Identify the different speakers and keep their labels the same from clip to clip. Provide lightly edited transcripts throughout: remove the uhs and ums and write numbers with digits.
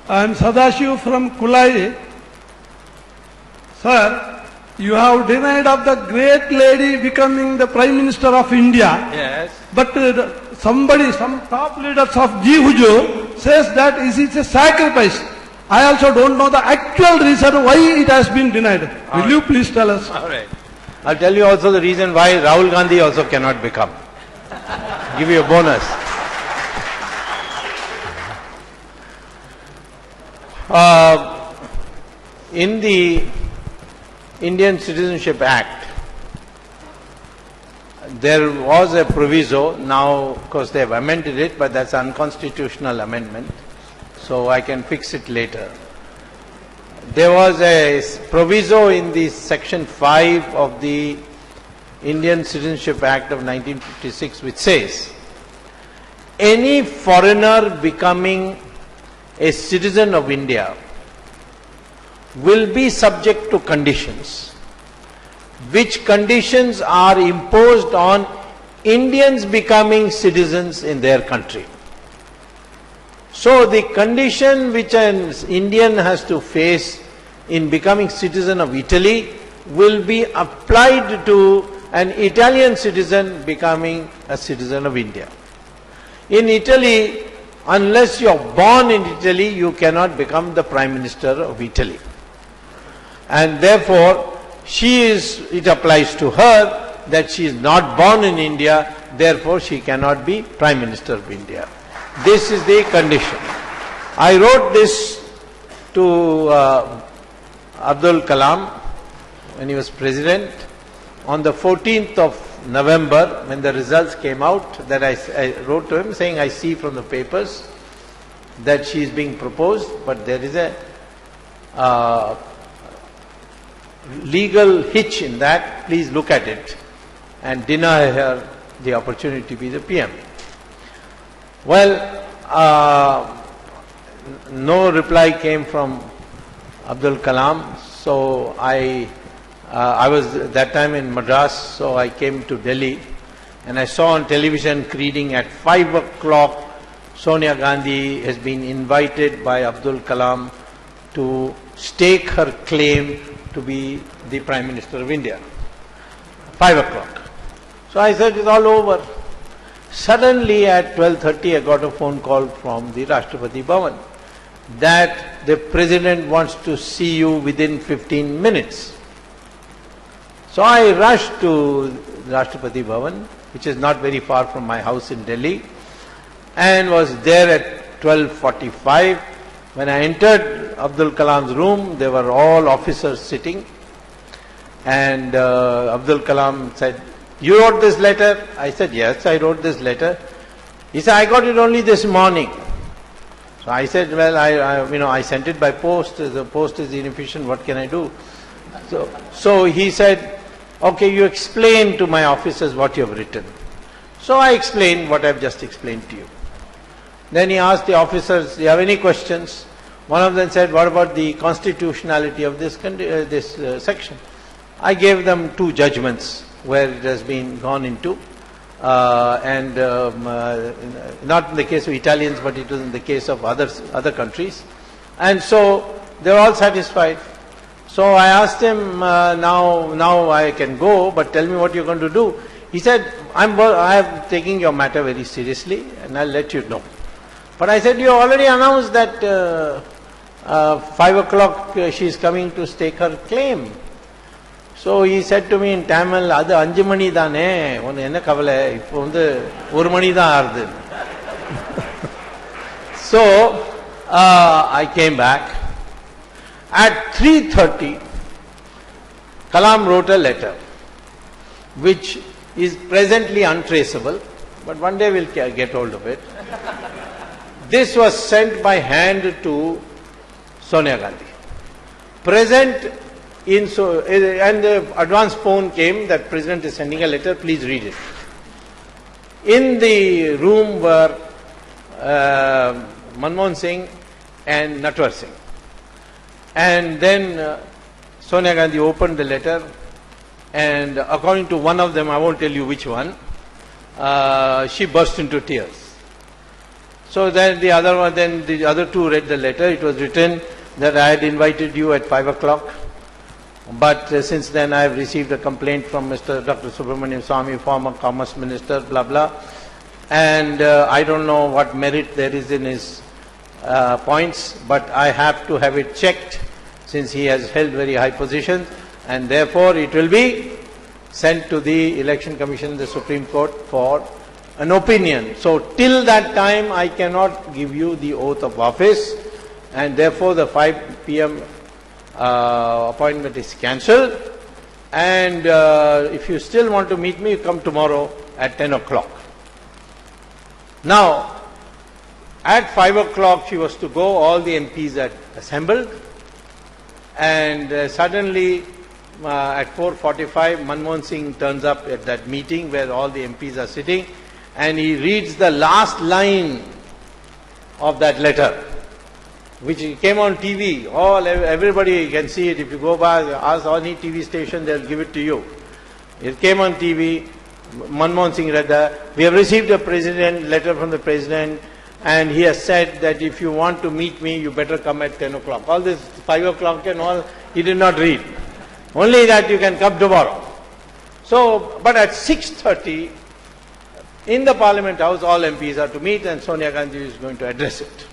Speaker 1: I am Sadashiv from Kulai. Sir, you have denied of the great lady becoming the Prime Minister of India.
Speaker 2: Yes.
Speaker 1: But some top leaders of Jihujo says that it is a sacrifice. I also don't know the actual reason why it has been denied. Will you please tell us?
Speaker 2: All right. I'll tell you also the reason why Rahul Gandhi also cannot become. Give you a bonus. In the Indian Citizenship Act, there was a proviso. Now, of course, they have amended it, but that's an unconstitutional amendment, so I can fix it later. There was a proviso in the Section 5 of the Indian Citizenship Act of 1956 which says, any foreigner becoming a citizen of India will be subject to conditions, which conditions are imposed on Indians becoming citizens in their country. So the condition which an Indian has to face in becoming citizen of Italy will be applied to an Italian citizen becoming a citizen of India. In Italy, unless you are born in Italy, you cannot become the Prime Minister of Italy. And therefore, it applies to her that she is not born in India, therefore she cannot be Prime Minister of India. This is the condition. I wrote this to Abdul Kalam when he was President on the 14th of November when the results came out, that I wrote to him saying, I see from the papers that she is being proposed, but there is a legal hitch in that. Please look at it and deny her the opportunity to be the PM. Well, no reply came from Abdul Kalam, so I was that time in Madras, so I came to Delhi and I saw on television reading at 5 o'clock Sonia Gandhi has been invited by Abdul Kalam to stake her claim to be the Prime Minister of India. 5 o'clock. So I said, it's all over. Suddenly at 12:30 I got a phone call from the Rashtrapati Bhavan that the President wants to see you within 15 minutes. So I rushed to Rashtrapati Bhavan, which is not very far from my house in Delhi, and was there at 12:45. When I entered Abdul Kalam's room, there were all officers sitting, and Abdul Kalam said, you wrote this letter? I said, yes, I wrote this letter. He said, I got it only this morning. So I said, well, I sent it by post. The post is inefficient. What can I do? So he said, okay, you explain to my officers what you have written. So I explained what I have just explained to you. Then he asked the officers, do you have any questions? One of them said, what about the constitutionality of this section? I gave them two judgments where it has been gone into, and not in the case of Italians, but it was in the case of other countries. And so they were all satisfied. So I asked him, now I can go, but tell me what you're going to do. He said, I am taking your matter very seriously and I'll let you know. But I said, you already announced that 5 o'clock she is coming to stake her claim. So he said to me in Tamil, அது 5 மணி தானே, உன்னை என்ன கவலை, இப்போ வந்து 1 மணி தான் ஆறுது. So I came back. At 3:30, Kalam wrote a letter, which is presently untraceable, but one day we'll get hold of it. This was sent by hand to Sonia Gandhi. Present and the advance phone came that President is sending a letter, please read it. In the room were Manmohan Singh and Natwar Singh. And then Sonia Gandhi opened the letter, and according to one of them, I won't tell you which one, she burst into tears. So then the other two read the letter. It was written that I had invited you at 5 o'clock. But since then I have received a complaint from Mr. Dr. Subramaniam Swamy, former Commerce Minister, blah, blah. And I don't know what merit there is in his points, but I have to have it checked since he has held very high positions, and therefore it will be sent to the Election Commission, the Supreme Court, for an opinion. So till that time I cannot give you the oath of office, and therefore the 5 p.m. Appointment is cancelled. And if you still want to meet me, come tomorrow at 10 o'clock. Now, at 5 o'clock she was to go, all the MPs had assembled, and suddenly at 4:45 Manmohan Singh turns up at that meeting where all the MPs are sitting, and he reads the last line of that letter, which came on TV. Everybody can see it. If you go by, ask any TV station, they'll give it to you. It came on TV. Manmohan Singh read that. We have received a letter from the President, and he has said that if you want to meet me, you better come at 10 o'clock. All this 5 o'clock and all, he did not read. Only that you can come tomorrow. So, but at 6:30, in the Parliament House, all MPs are to meet, and Sonia Gandhi is going to address it.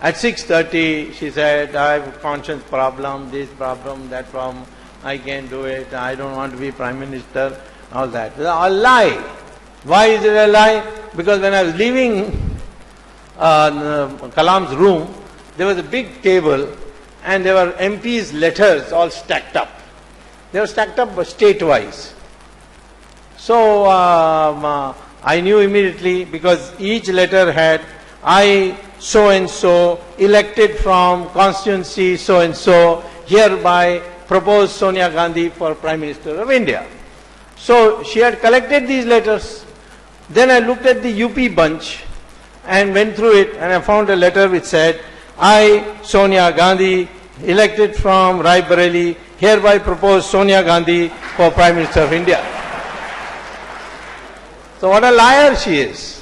Speaker 2: At 6:30, she said, I have a conscience problem, this problem, that problem, I can't do it, I don't want to be Prime Minister, all that. A lie. Why is it a lie? Because when I was leaving Kalam's room, there was a big table, and there were MPs' letters all stacked up. They were stacked up state-wise. So I knew immediately, because each letter had, I so-and-so, elected from constituency so-and-so, hereby propose Sonia Gandhi for Prime Minister of India. So she had collected these letters. Then I looked at the UP bunch and went through it, and I found a letter which said, I, Sonia Gandhi, elected from Raebareli, hereby propose Sonia Gandhi for Prime Minister of India. So what a liar she is.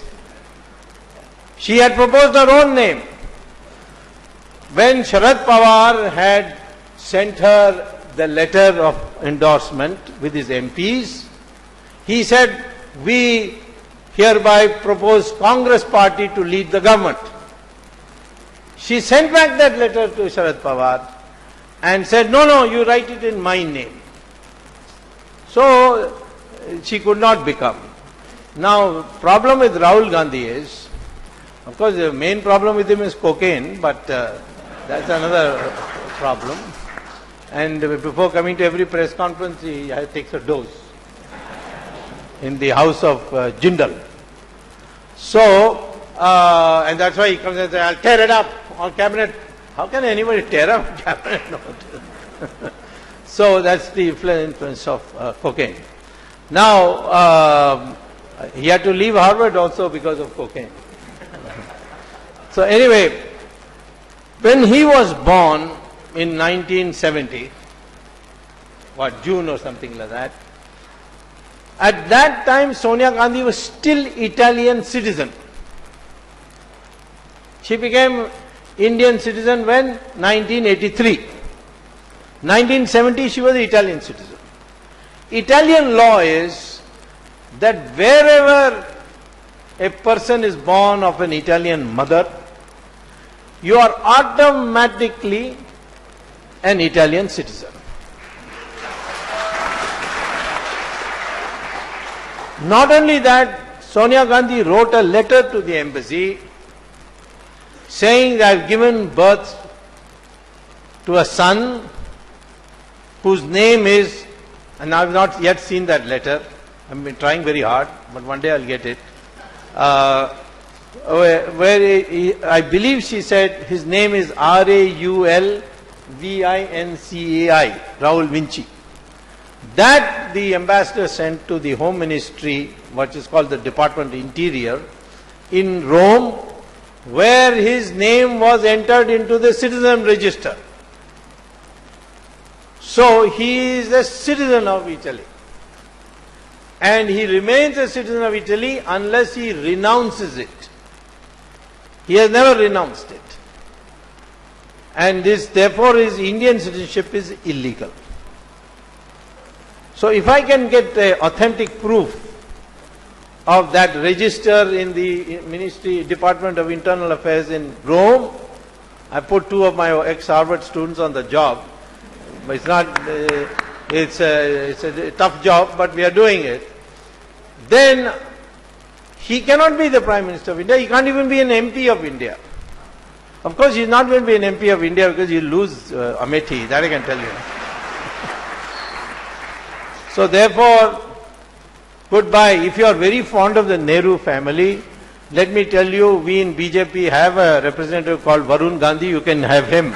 Speaker 2: She had proposed her own name. When Sharad Pawar had sent her the letter of endorsement with his MPs, he said, we hereby propose Congress party to lead the government. She sent back that letter to Sharad Pawar and said, no, you write it in my name. So she could not become. Now, problem with Rahul Gandhi is, of course, the main problem with him is cocaine, but that's another problem. And before coming to every press conference, he takes a dose in the house of Jindal. So, and that's why he comes and says, I'll tear it up on cabinet. How can anybody tear up cabinet note? So that's the influence of cocaine. Now, he had to leave Harvard also because of cocaine. So anyway, when he was born in 1970, June or something like that, at that time Sonia Gandhi was still Italian citizen. She became Indian citizen when? 1983. 1970 she was Italian citizen. Italian law is that wherever a person is born of an Italian mother, you are automatically an Italian citizen. Not only that, Sonia Gandhi wrote a letter to the embassy saying that I have given birth to a son whose name is, and I have not yet seen that letter, I have been trying very hard, but one day I will get it, where I believe she said his name is Raul Vincai, Raul Vinci. That the ambassador sent to the Home Ministry, what is called the Department of Interior, in Rome, where his name was entered into the citizen register. So he is a citizen of Italy. And he remains a citizen of Italy unless he renounces it. He has never renounced it. And this, therefore, his Indian citizenship is illegal. So if I can get authentic proof of that register in the Ministry, Department of Internal Affairs in Rome, I put 2 of my ex-Harvard students on the job. But it's not, it's a tough job, but we are doing it. Then he cannot be the Prime Minister of India. He can't even be an MP of India. Of course, he is not going to be an MP of India because he'll lose Amethi. That I can tell you. So therefore, goodbye. If you are very fond of the Nehru family, let me tell you, we in BJP have a representative called Rahul Gandhi. You can have him.